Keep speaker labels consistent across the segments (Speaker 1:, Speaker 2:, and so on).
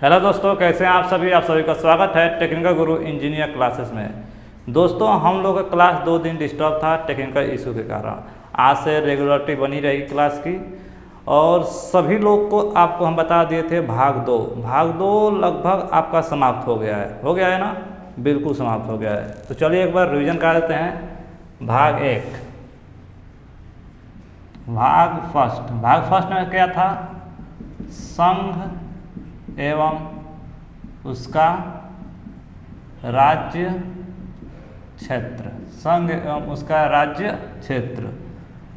Speaker 1: Hello दोस्तों, कैसे हैं आप सभी का स्वागत है टेक्निकल गुरु इंजीनियर क्लासेस में। दोस्तों, हम लोग का क्लास 2 दिन डिस्टर्ब था टेक्निकल इशू के कारण। आज से रेगुलरिटी बनी रही क्लास की और सभी लोग को आपको हम बता दिए थे भाग 2 लगभग आपका समाप्त हो गया है ना, बिल्कुल समाप्त हो गया है। तो चलिए एक बार रिवीजन कर देते हैं। भाग 1, भाग फर्स्ट में क्या था? संघ एवं उसका राज्य क्षेत्र, संघ एवं उसका राज्य क्षेत्र।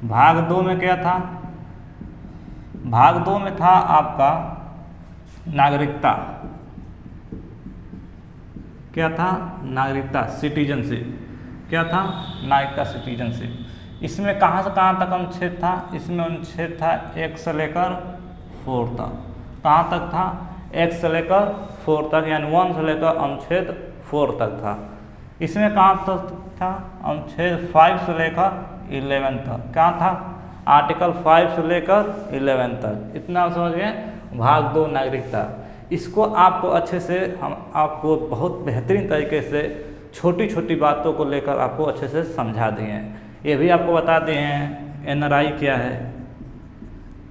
Speaker 1: भाग 2 में क्या था? भाग 2 में था आपका नागरिकता। क्या था? नागरिकता, सिटीजनशिप। क्या था? नागरिकता, सिटीजनशिप। इसमें कहाँ से कहाँ तक अनुच्छेद था? इसमें अनुच्छेद था 1 से लेकर 4 तक। कहाँ तक था? 1 से लेकर 4 तक, यानी 1 से लेकर अनुच्छेद 4 तक था। इसमें कहाँ तक था? अनुच्छेद 5 से लेकर 11 तक। क्या था? आर्टिकल 5 से लेकर 11 तक। इतना समझ गए? भाग 2 नागरिकता। इसको आपको अच्छे से हम आपको बहुत बेहतरीन तरीके से छोटी छोटी बातों को लेकर आपको अच्छे से समझा दिए हैं। ये भी आपको बता दिए हैं NRI क्या है,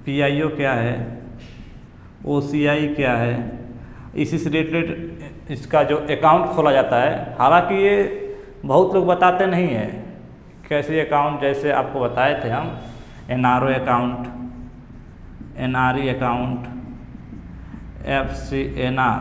Speaker 1: PIO क्या है, OCI क्या है, इसी से रिलेटेड इसका जो अकाउंट खोला जाता है। हालांकि ये बहुत लोग बताते नहीं हैं कैसे अकाउंट, जैसे आपको बताए थे हम NRO account, NRE account, FCNR,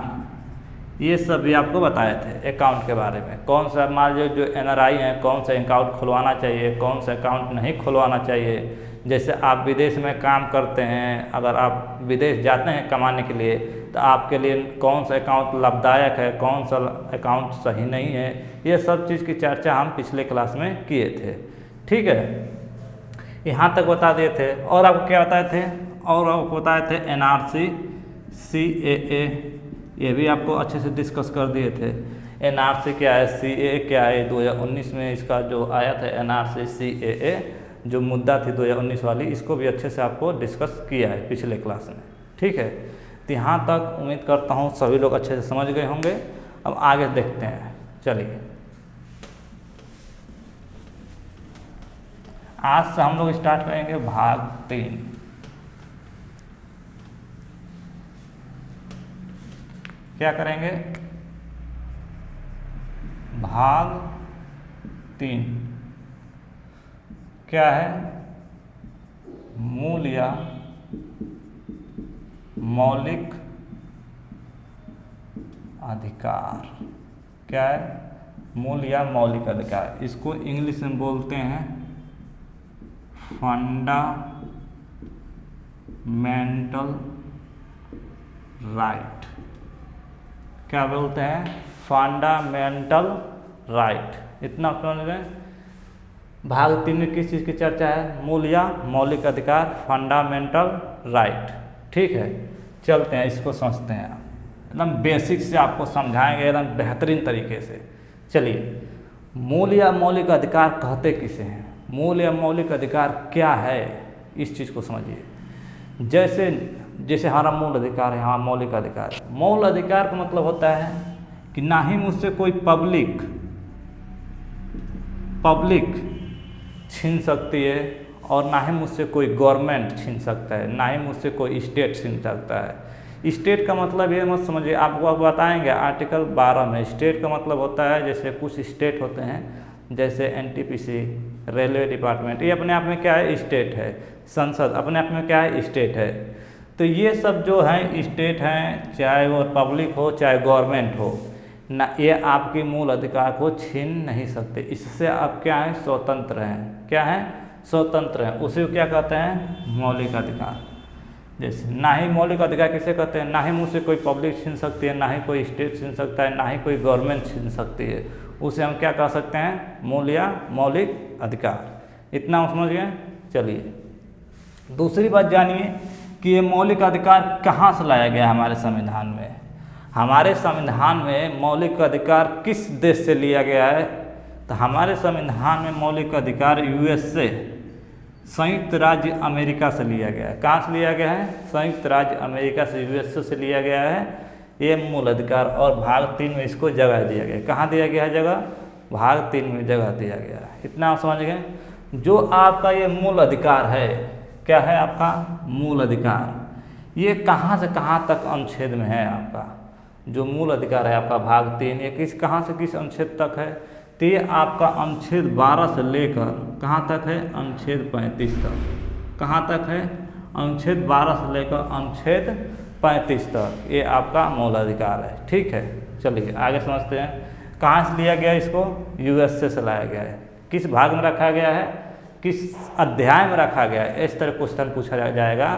Speaker 1: ये सब भी आपको बताए थे अकाउंट के बारे में। कौन सा मान लीजिए जो NRI हैं कौन सा अकाउंट खुलवाना चाहिए, कौन सा अकाउंट नहीं खुलवाना चाहिए। जैसे आप विदेश में काम करते हैं, अगर आप विदेश जाते हैं कमाने के लिए, तो आपके लिए कौन सा अकाउंट लाभदायक है, कौन सा अकाउंट सही नहीं है, ये सब चीज़ की चर्चा हम पिछले क्लास में किए थे। ठीक है, यहाँ तक बता दिए थे। और आपको क्या बताए थे? और आपको बताए थे NRC, CAA, ये भी आपको अच्छे से डिस्कस कर दिए थे। NRC क्या है, CAA क्या है। 2019 में इसका जो आया था NRC CAA जो मुद्दा थी 2019 वाली, इसको भी अच्छे से आपको डिस्कस किया है पिछले क्लास में। ठीक है, तो यहाँ तक उम्मीद करता हूँ सभी लोग अच्छे से समझ गए होंगे। अब आगे देखते हैं। चलिए, आज से हम लोग स्टार्ट करेंगे भाग 3। क्या करेंगे? भाग 3 क्या है? मूल या मौलिक अधिकार। क्या है? मूल या मौलिक अधिकार। इसको इंग्लिश में बोलते हैं फंडामेंटल राइट। क्या बोलते हैं? Fundamental right. इतना समझ गए? भाग 3 में किस चीज़ की चर्चा है? मूल या मौलिक अधिकार, फंडामेंटल राइट। ठीक है, चलते हैं, इसको समझते हैं। एकदम बेसिक से आपको समझाएंगे एकदम बेहतरीन तरीके से। चलिए, मूल या मौलिक अधिकार कहते किसे हैं? मूल या मौलिक अधिकार क्या है, इस चीज़ को समझिए। जैसे हमारा मूल अधिकार है, हाँ मौलिक अधिकार। मूल अधिकार का मतलब होता है कि ना ही मुझसे कोई पब्लिक छीन सकती है और ना ही मुझसे कोई गवर्नमेंट छीन सकता है, ना ही मुझसे कोई स्टेट छीन सकता है। स्टेट का मतलब ये मत समझिए, आपको आप बताएंगे आर्टिकल 12 में। स्टेट का मतलब होता है, जैसे कुछ स्टेट होते हैं जैसे NTPC, रेलवे डिपार्टमेंट, ये अपने आप में क्या है? स्टेट है। संसद अपने आप में क्या है? स्टेट है। तो ये सब जो हैं स्टेट हैं, चाहे वो पब्लिक हो चाहे गवर्नमेंट हो ना, ये आपके मूल अधिकार को छीन नहीं सकते। इससे आप क्या हैं? स्वतंत्र हैं। क्या हैं? स्वतंत्र हैं। उसे क्या कहते हैं? मौलिक अधिकार। जैसे ना ही मौलिक अधिकार किसे कहते हैं? ना ही मुझसे कोई पब्लिक छीन सकती है, ना ही कोई स्टेट छीन सकता है, ना ही कोई गवर्नमेंट छीन सकती है। उसे हम क्या कह सकते हैं? मूल या मौलिक अधिकार। इतना समझ गए? चलिए, दूसरी बात जानिए कि ये मौलिक अधिकार कहाँ से लाया गया हमारे संविधान में। हमारे संविधान में मौलिक अधिकार किस देश से लिया गया है? तो हमारे संविधान में मौलिक अधिकार US से, संयुक्त राज्य अमेरिका से लिया गया है। कहाँ से लिया गया है? संयुक्त राज्य अमेरिका से, USA से लिया गया है। ये मूल अधिकार, और भाग 3 में इसको जगह दिया गया। कहाँ दिया गया है जगह? भाग 3 में जगह दिया गया है। इतना आप समझ गए। जो आपका ये मूल अधिकार है, क्या है आपका मूल अधिकार, ये कहाँ से कहाँ तक अनुच्छेद में है आपका? जो मूल अधिकार है आपका भाग 3, ये कहाँ से किस अनुच्छेद तक है? तो ये आपका अनुच्छेद 12 से लेकर कहाँ तक है? अनुच्छेद 35 तक। कहाँ तक है? अनुच्छेद 12 से लेकर अनुच्छेद 35 तक ये आपका मूल अधिकार है। ठीक है, चलिए आगे समझते हैं। कहाँ से लिया गया इसको? यूएसए से लाया गया है। किस भाग में रखा गया है? किस अध्याय में रखा गया है? इस तरह क्वेश्चन पूछा जाएगा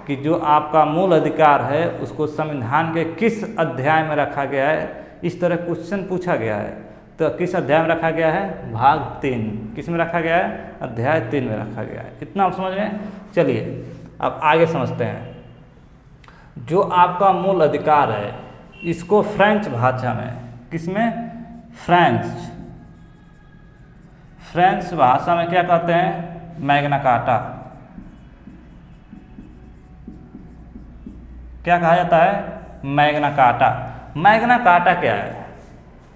Speaker 1: कि जो आपका मूल अधिकार है उसको संविधान के किस अध्याय में रखा गया है, इस तरह क्वेश्चन पूछा गया है। तो किस अध्याय में रखा गया है? भाग 3। किस में रखा गया है? अध्याय 3 में रखा गया है। इतना आप समझ में। चलिए अब आगे समझते हैं। जो आपका मूल अधिकार है इसको फ्रेंच भाषा में, किसमें? फ्रेंच भाषा में क्या कहते हैं? Magna carta. क्या कहा जाता है? Magna carta. मैग्ना कार्टा क्या है?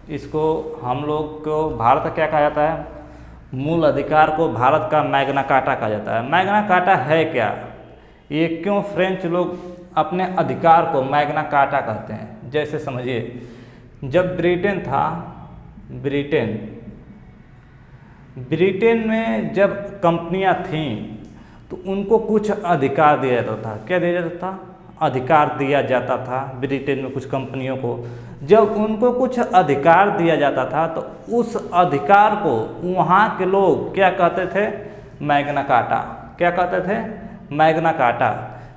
Speaker 1: इसको हम लोग को भारत का क्या कहा जाता है? मूल अधिकार को भारत का मैग्ना कार्टा कहा जाता है। मैग्ना कार्टा है क्या? ये क्यों फ्रेंच लोग अपने अधिकार को मैग्ना कार्टा कहते हैं? जैसे समझिए, जब ब्रिटेन था, ब्रिटेन में जब कंपनियां थीं तो उनको कुछ अधिकार दिया जाता था। क्या दिया जाता था? अधिकार दिया जाता था ब्रिटेन में कुछ कंपनियों को। जब उनको कुछ अधिकार दिया जाता था तो उस अधिकार को वहाँ के लोग क्या कहते थे? Magna carta. क्या कहते थे? Magna carta.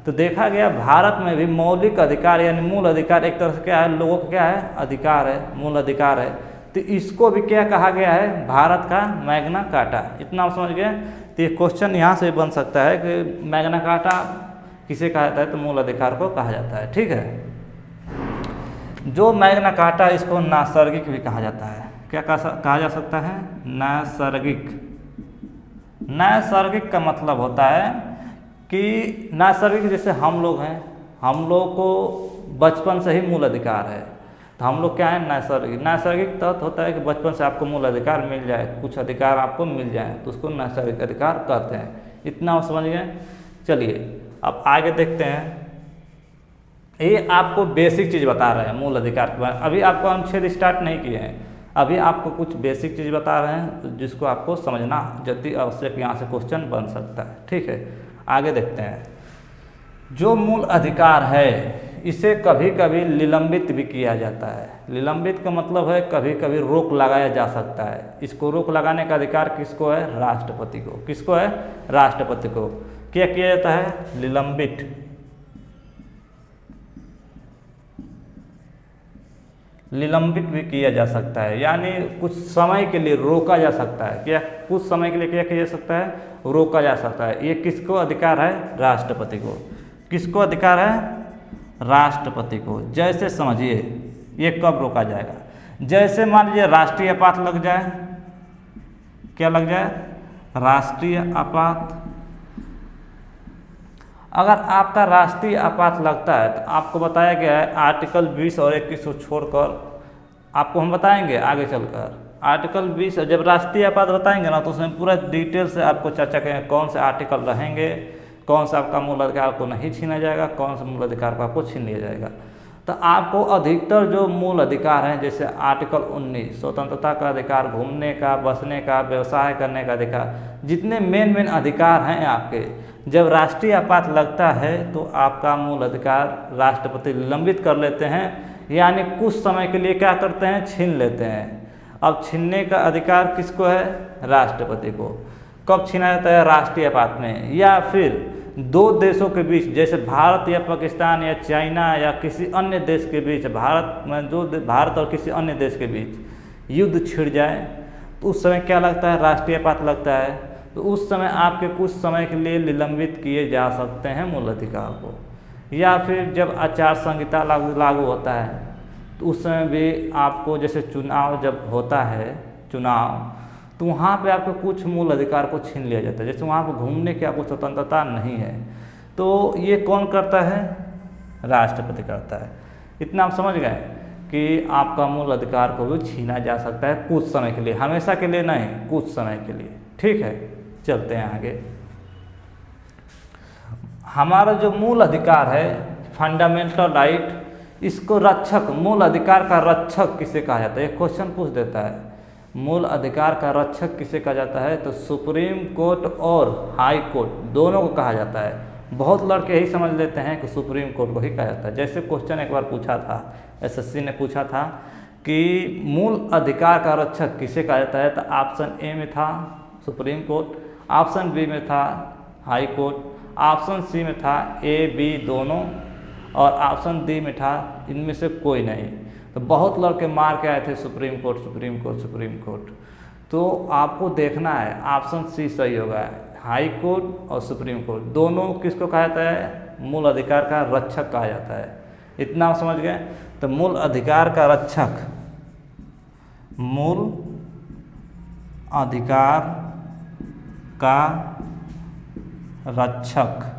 Speaker 1: तो देखा गया भारत में भी मौलिक अधिकार यानी मूल अधिकार एक तरह से क्या है? लोगों का क्या है? अधिकार है, मूल अधिकार है। तो इसको भी क्या कहा गया है? भारत का मैग्ना कार्टा। इतना आप समझ गए। तो ये क्वेश्चन यहाँ से बन सकता है कि मैग्ना कार्टा किसे कहा जाता है? तो मूल अधिकार को कहा जाता है। ठीक है। जो मैग्ना कार्टा, इसको नैसर्गिक भी कहा जाता है। क्या कहा जा सकता है? नैसर्गिक। नैसर्गिक का मतलब होता है कि नैसर्गिक जैसे हम लोग हैं, हम लोग को बचपन से ही मूल अधिकार है, तो हम लोग क्या है? नैसर्गिक। नैसर्गिक तत्व होता है कि बचपन से आपको मूल अधिकार मिल जाए, कुछ अधिकार आपको मिल जाए, तो उसको नैसर्गिक अधिकार कहते हैं। इतना आप समझ गए। चलिए अब आगे देखते हैं। ये आपको बेसिक चीज़ बता रहे हैं मूल अधिकार के बारे में। अभी आपको अनुच्छेद स्टार्ट नहीं किए हैं, अभी आपको कुछ बेसिक चीज़ बता रहे हैं जिसको आपको समझना जल्दी आवश्यक, यहाँ से क्वेश्चन बन सकता है। ठीक है, आगे देखते हैं। जो मूल अधिकार है इसे कभी कभी निलंबित भी किया जाता है। निलंबित का मतलब है कभी कभी रोक लगाया जा सकता है। इसको रोक लगाने का अधिकार किसको है? राष्ट्रपति को। किसको है? राष्ट्रपति को। क्या किया जाता है? निलंबित। निलंबित भी किया जा सकता है, यानी कुछ समय के लिए रोका जा सकता है। क्या कुछ समय के लिए क्या किया जा सकता है? रोका जा सकता है। ये किसको अधिकार है? राष्ट्रपति को। किसको अधिकार है? राष्ट्रपति को। जैसे समझिए, ये कब रोका जाएगा? जैसे मान लीजिए राष्ट्रीय आपात लग जाए। क्या लग जाए? राष्ट्रीय आपात। अगर आपका राष्ट्रीय आपात लगता है तो आपको बताया गया है आर्टिकल 20 और 21 को छोड़कर, आपको हम बताएंगे आगे चलकर। आर्टिकल 20 जब राष्ट्रीय आपात बताएंगे ना तो उसमें पूरा डिटेल से आपको चर्चा करेंगे कौन से आर्टिकल रहेंगे, कौन सा आपका मूल अधिकार को नहीं छीना जाएगा, कौन सा मूल अधिकार को आपको छीन लिया जाएगा। तो आपको अधिकतर जो मूल अधिकार हैं, जैसे आर्टिकल 19 स्वतंत्रता का अधिकार, घूमने का, बसने का, व्यवसाय करने का अधिकार, जितने मेन अधिकार हैं आपके, जब राष्ट्रीय आपात लगता है तो आपका मूल अधिकार राष्ट्रपति निलंबित कर लेते हैं, यानी कुछ समय के लिए क्या करते हैं? छीन लेते हैं। अब छीनने का अधिकार किसको है? राष्ट्रपति को। कब छीना जाता है? राष्ट्रीय आपात में, या फिर दो देशों के बीच, जैसे भारत या पाकिस्तान या चाइना या किसी अन्य देश के बीच, भारत और किसी अन्य देश के बीच युद्ध छिड़ जाए तो उस समय क्या लगता है? राष्ट्रीय आपात लगता है। तो उस समय आपके कुछ समय के लिए निलंबित किए जा सकते हैं मूल अधिकार को। या फिर जब आचार संहिता लागू होता है तो उस समय भी आपको, जैसे चुनाव जब होता है तो वहाँ पे आपको कुछ मूल अधिकार को छीन लिया जाता है। जैसे वहाँ पर घूमने की आपको स्वतंत्रता नहीं है, तो ये कौन करता है? राष्ट्रपति करता है। इतना आप समझ गए कि आपका मूल अधिकार को भी छीना जा सकता है कुछ समय के लिए, हमेशा के लिए नहीं, कुछ समय के लिए। ठीक है, चलते हैं आगे। हमारा जो मूल अधिकार है फंडामेंटल राइट, इसको रक्षक, मूल अधिकार का रक्षक किसे कहा जाता है? एक क्वेश्चन पूछ देता है, मूल अधिकार का रक्षक किसे कहा जाता है? तो सुप्रीम कोर्ट और हाई कोर्ट दोनों को कहा जाता है। बहुत लड़के यही समझ लेते हैं कि सुप्रीम कोर्ट को ही कहा जाता है। जैसे क्वेश्चन एक बार पूछा था, एसएससी ने पूछा था कि मूल अधिकार का रक्षक किसे कहा जाता है, तो ऑप्शन ए में था सुप्रीम कोर्ट, ऑप्शन बी में था हाई कोर्ट, ऑप्शन सी में था ए बी दोनों, और ऑप्शन डी में था इनमें से कोई नहीं। तो बहुत लड़के मार के आए थे supreme court supreme court supreme court. तो आपको देखना है ऑप्शन सी सही होगा, हाई कोर्ट और सुप्रीम कोर्ट दोनों किसको कहा जाता है? मूल अधिकार का रक्षक कहा जाता है। इतना आप समझ गए। तो मूल अधिकार का रक्षक, मूल अधिकार का रक्षक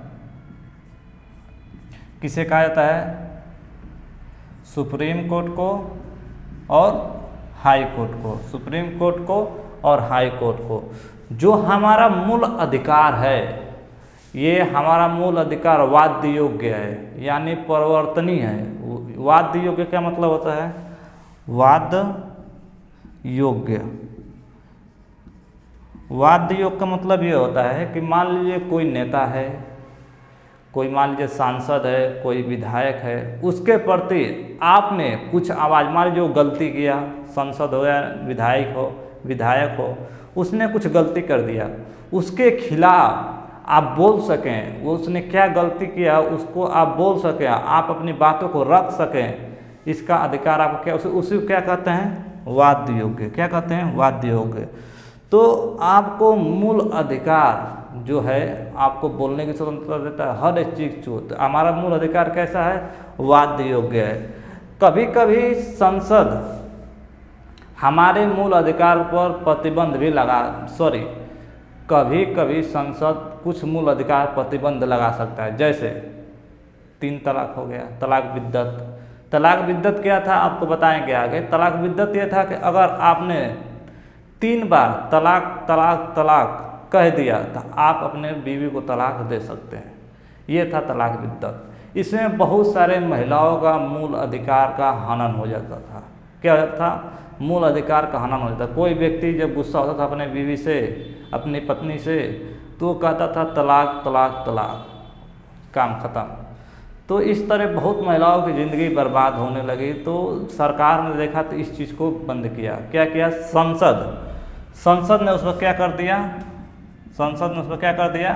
Speaker 1: किसे कहा जाता है? सुप्रीम कोर्ट को और हाई कोर्ट को, सुप्रीम कोर्ट को और हाई कोर्ट को। जो हमारा मूल अधिकार है, ये हमारा मूल अधिकार वाद्य योग्य है, यानी परिवर्तनीय है। वाद्य योग्य क्या मतलब होता है? वाद्य योग्य, वाद्य योग का मतलब ये होता है कि मान लीजिए कोई नेता है, कोई मान लीजिए सांसद है, कोई विधायक है, उसके प्रति आपने कुछ आवाज़, मान लीजिए वो गलती किया, सांसद हो या विधायक हो, उसने कुछ गलती कर दिया, उसके खिलाफ आप बोल सकें, वो उसने क्या गलती किया उसको आप बोल सकें, आप अपनी बातों को रख सकें, इसका अधिकार आपको क्या, उसी को क्या कहते हैं? वाद्य योग्य। क्या कहते हैं? वाद्य योग्य। तो आपको मूल अधिकार जो है आपको बोलने की स्वतंत्रता देता है, हर एक चीज छूट। हमारा मूल अधिकार कैसा है? वाद्य योग्य है। कभी कभी संसद हमारे मूल अधिकार पर प्रतिबंध भी कभी कभी संसद कुछ मूल अधिकार प्रतिबंध लगा सकता है। जैसे 3 तलाक हो गया, तलाक बिद्दत। तलाक बिद्दत क्या था आपको बताएंगे आगे। तलाक बिद्दत ये था कि अगर आपने 3 बार तलाक तलाक तलाक कह दिया तो आप अपने बीवी को तलाक दे सकते हैं। ये था तलाक बिद्दत। इसमें बहुत सारे महिलाओं का मूल अधिकार का हनन हो जाता था। क्या था? मूल अधिकार का हनन हो जाता। कोई व्यक्ति जब गुस्सा होता था अपने बीवी से, अपनी पत्नी से, तो कहता था तलाक तलाक तलाक, काम खत्म। तो इस तरह बहुत महिलाओं की ज़िंदगी बर्बाद होने लगी। तो सरकार ने देखा तो इस चीज़ को बंद किया। क्या किया? संसद ने उस पर क्या कर दिया? संसद ने उस पर क्या कर दिया?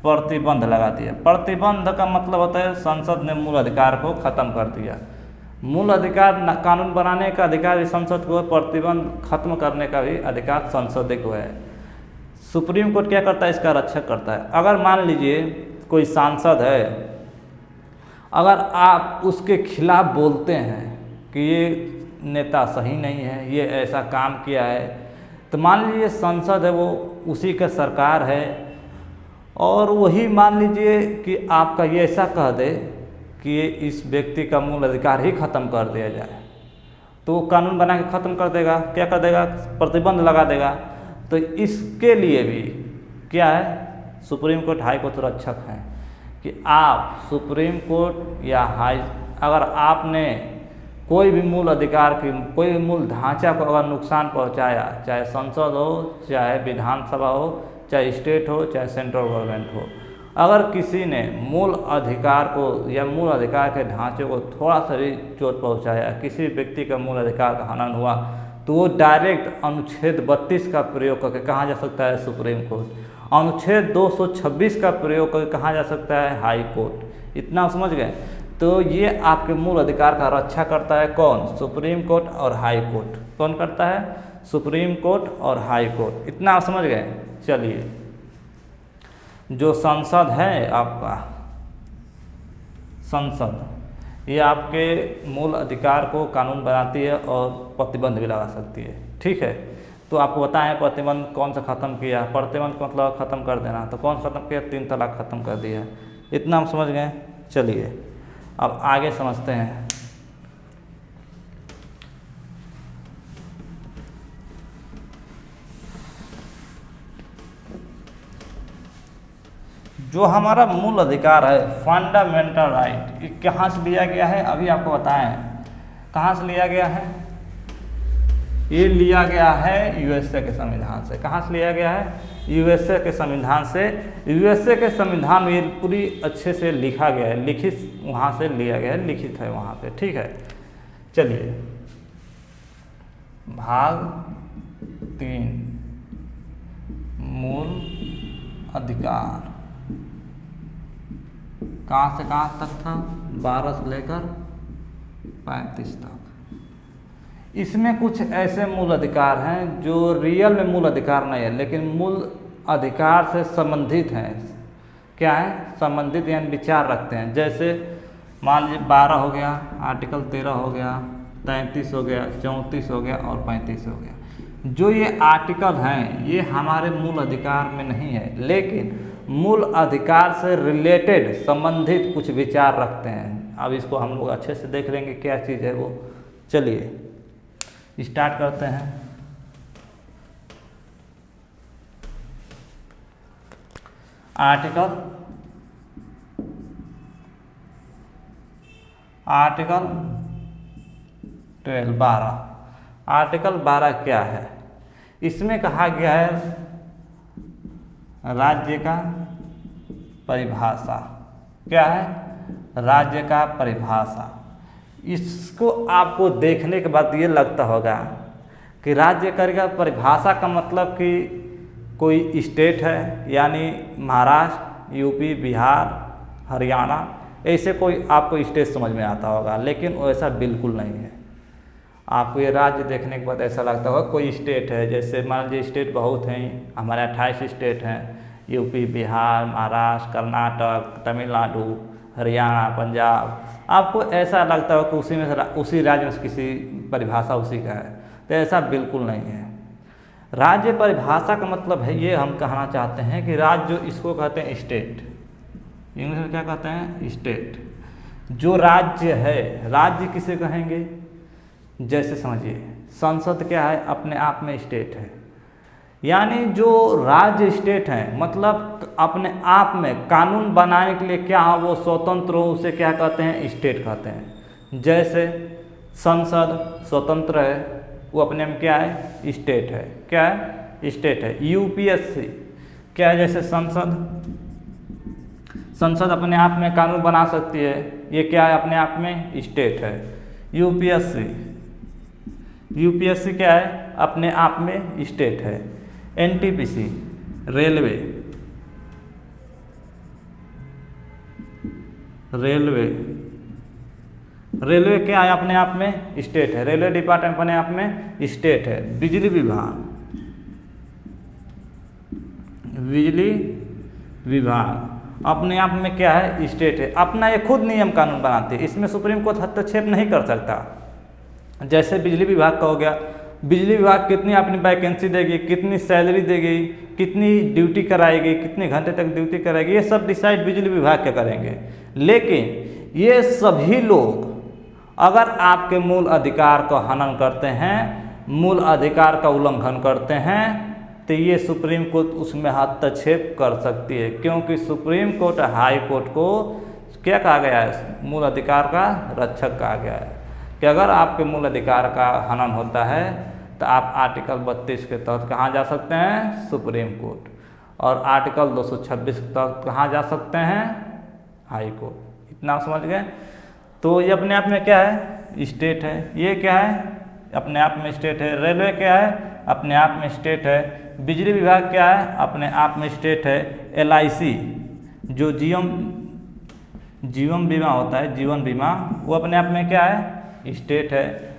Speaker 1: प्रतिबंध लगा दिया। प्रतिबंध का मतलब होता है संसद ने मूल अधिकार को ख़त्म कर दिया। मूल अधिकार कानून बनाने का अधिकार संसद को, प्रतिबंध खत्म करने का भी अधिकार संसद को है। सुप्रीम कोर्ट क्या करता है? इसका रक्षक करता है। अगर मान लीजिए कोई सांसद है, अगर आप उसके खिलाफ बोलते हैं कि ये नेता सही नहीं है, ये ऐसा काम किया है, तो मान लीजिए संसद है वो उसी का सरकार है, और वही मान लीजिए कि आपका ये ऐसा कह दे कि इस व्यक्ति का मूल अधिकार ही ख़त्म कर दिया जाए, तो वो कानून बना के ख़त्म कर देगा। क्या कर देगा? प्रतिबंध लगा देगा। तो इसके लिए भी क्या है? सुप्रीम कोर्ट हाई कोर्ट रक्षक हैं कि आप सुप्रीम कोर्ट या हाई, अगर आपने कोई भी मूल अधिकार की, कोई भी मूल ढांचा को अगर नुकसान पहुंचाया, चाहे संसद हो, चाहे विधानसभा हो, चाहे स्टेट हो, चाहे सेंट्रल गवर्नमेंट हो, अगर किसी ने मूल अधिकार को या मूल अधिकार के ढांचे को थोड़ा सा भी चोट पहुंचाया, किसी व्यक्ति का मूल अधिकार का हनन हुआ, तो वो डायरेक्ट अनुच्छेद 32 का प्रयोग करके कहाँ जा सकता है? Supreme court. अनुच्छेद 226 का प्रयोग करके कहाँ जा सकता है? High court. इतना समझ गए? तो ये आपके मूल अधिकार का रक्षा करता है कौन? सुप्रीम कोर्ट और हाई कोर्ट। कौन करता है? सुप्रीम कोर्ट और हाई कोर्ट। इतना आप समझ गए? चलिए, जो संसद है आपका, संसद ये आपके मूल अधिकार को कानून बनाती है और प्रतिबंध भी लगा सकती है। ठीक है, तो आपको बताएं प्रतिबंध कौन सा ख़त्म किया। प्रतिबंध का मतलब ख़त्म कर देना, तो कौन ख़त्म किया? 3 तलाक ख़त्म कर दिया। इतना हम समझ गए। चलिए अब आगे समझते हैं। जो हमारा मूल अधिकार है, फंडामेंटल राइट, ये कहाँ से लिया गया है अभी आपको बताएं। कहाँ से लिया गया है? ये लिया गया है यूएसए के संविधान से। कहाँ से लिया गया है? यूएसए के संविधान से। यूएसए के संविधान में ये पूरी अच्छे से लिखा गया है, लिखित वहाँ से लिया गया है, लिखित है वहाँ पे, ठीक है। चलिए, भाग 3 मूल अधिकार कहाँ से कहाँ तक था? 12 से लेकर 35 तक। इसमें कुछ ऐसे मूल अधिकार हैं जो रियल में मूल अधिकार नहीं है, लेकिन मूल अधिकार से संबंधित हैं। क्या है? संबंधित यानी विचार रखते हैं। जैसे मान लीजिए 12 हो गया, आर्टिकल 13 हो गया, 33 हो गया, 34 हो गया और 35 हो गया। जो ये आर्टिकल हैं ये हमारे मूल अधिकार में नहीं है, लेकिन मूल अधिकार से रिलेटेड संबंधित कुछ विचार रखते हैं। अब इसको हम लोग अच्छे से देख लेंगे क्या चीज़ है वो। चलिए स्टार्ट करते हैं। आर्टिकल 12। आर्टिकल 12 क्या है? इसमें कहा गया है राज्य का परिभाषा। क्या है? राज्य का परिभाषा। इसको आपको देखने के बाद ये लगता होगा कि राज्य का परिभाषा का मतलब कि कोई स्टेट है, यानी महाराष्ट्र, यूपी, बिहार, हरियाणा, ऐसे कोई आपको स्टेट समझ में आता होगा, लेकिन वैसा बिल्कुल नहीं है। आपको ये राज्य देखने के बाद ऐसा लगता होगा कोई स्टेट है। जैसे मान लीजिए स्टेट बहुत हैं, हमारे 28 स्टेट हैं, यूपी, बिहार, महाराष्ट्र, कर्नाटक, तमिलनाडु, हरियाणा, पंजाब। आपको ऐसा लगता हो कि उसी राज्य में किसी परिभाषा उसी का है, तो ऐसा बिल्कुल नहीं है। राज्य परिभाषा का मतलब है, ये हम कहना चाहते हैं कि राज्य, जो इसको कहते हैं स्टेट, इंग्लिश में क्या कहते हैं? स्टेट। जो राज्य है, राज्य किसे कहेंगे? जैसे समझिए संसद क्या है? अपने आप में स्टेट है। यानी जो राज्य स्टेट हैं, मतलब अपने आप में कानून बनाने के लिए क्या है, वो स्वतंत्र हो, उसे क्या कहते हैं? स्टेट कहते हैं। जैसे संसद स्वतंत्र है, वो अपने में क्या है? स्टेट है। क्या है? स्टेट है। यूपीएससी क्या है? जैसे संसद अपने आप में कानून बना सकती है, ये क्या है? अपने आप में स्टेट है। यूपीएससी क्या है? अपने आप में स्टेट है। एनटीपीसी रेलवे क्या है? अपने आप में स्टेट है। रेलवे डिपार्टमेंट अपने आप में स्टेट है। बिजली विभाग अपने आप में क्या है? स्टेट है। अपना ये खुद नियम कानून बनाते हैं, इसमें सुप्रीम कोर्ट हस्तक्षेप नहीं कर सकता। जैसे बिजली विभाग का हो गया, बिजली विभाग कितनी अपनी वैकेंसी देगी, कितनी सैलरी देगी, कितनी ड्यूटी कराएगी, कितने घंटे तक ड्यूटी कराएगी, ये सब डिसाइड बिजली विभाग के करेंगे। लेकिन ये सभी लोग अगर आपके मूल अधिकार का हनन करते हैं, मूल अधिकार का उल्लंघन करते हैं, तो ये सुप्रीम कोर्ट उसमें हस्तक्षेप कर सकती है। क्योंकि सुप्रीम कोर्ट हाई कोर्ट को क्या कहा गया है? मूल अधिकार का रक्षक कहा गया है कि अगर आपके मूल अधिकार का हनन होता है तो आप आर्टिकल 32 के तहत कहाँ जा सकते हैं? Supreme court. और आर्टिकल 226 के तहत कहाँ जा सकते हैं? High court. इतना समझ गए? तो ये अपने आप में क्या है? स्टेट है। ये क्या है? अपने आप में स्टेट है। रेलवे क्या है? अपने आप में स्टेट है। बिजली विभाग क्या है? अपने आप में स्टेट है। LIC जो जीवन बीमा होता है, जीवन बीमा, वो अपने आप में क्या है? स्टेट है।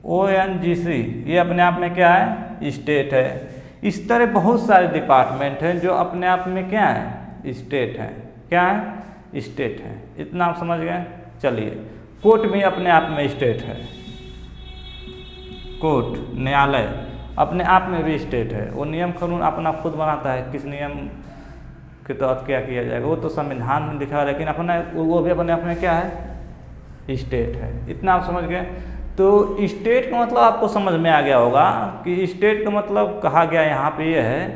Speaker 1: ONGC ये अपने आप में क्या है? स्टेट है। इस तरह बहुत सारे डिपार्टमेंट हैं जो अपने आप में क्या है? स्टेट हैं। क्या है? स्टेट है। इतना आप समझ गए? चलिए, कोर्ट भी अपने आप में स्टेट है। कोर्ट, न्यायालय अपने आप में भी स्टेट है। वो नियम कानून अपना खुद बनाता है, किस नियम के तहत क्या किया जाएगा, वो तो संविधान में लिखा है, लेकिन अपना वो भी अपने आप में क्या है? स्टेट है। इतना आप समझ गए? तो स्टेट का मतलब आपको समझ में आ गया होगा कि स्टेट का मतलब कहा गया यहाँ पे ये है